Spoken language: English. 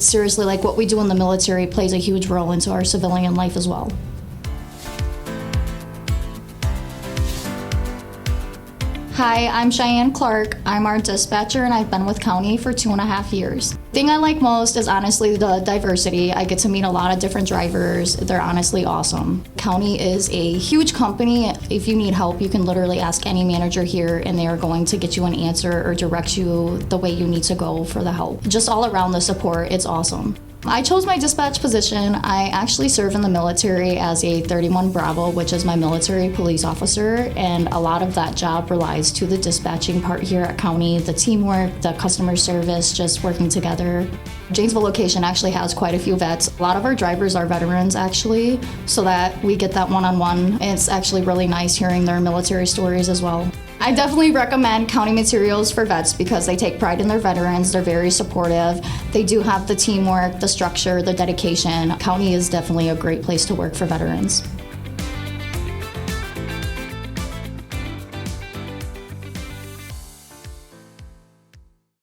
Seriously, like what we do in the military plays a huge role into our civilian life as well. Hi, I'm Shyann Clark. I'm our dispatcher and I've been with County for 2.5 years. The thing I like most is honestly the diversity. I get to meet a lot of different drivers. They're honestly awesome. County is a huge company. If you need help, you can literally ask any manager here and they are going to get you an answer or direct you the way you need to go for the help. Just all around the support, it's awesome. I chose my dispatch position. I actually serve in the military as a 31 Bravo, which is my military police officer, and a lot of that job relies to the dispatching part here at County, the teamwork, the customer service, just working together. Janesville location actually has quite a few vets. A lot of our drivers are veterans actually, so that we get that one-on-one. It's actually really nice hearing their military stories as well. I definitely recommend County Materials for vets because they take pride in their veterans. They're very supportive. They do have the teamwork, the structure, the dedication. County is definitely a great place to work for veterans.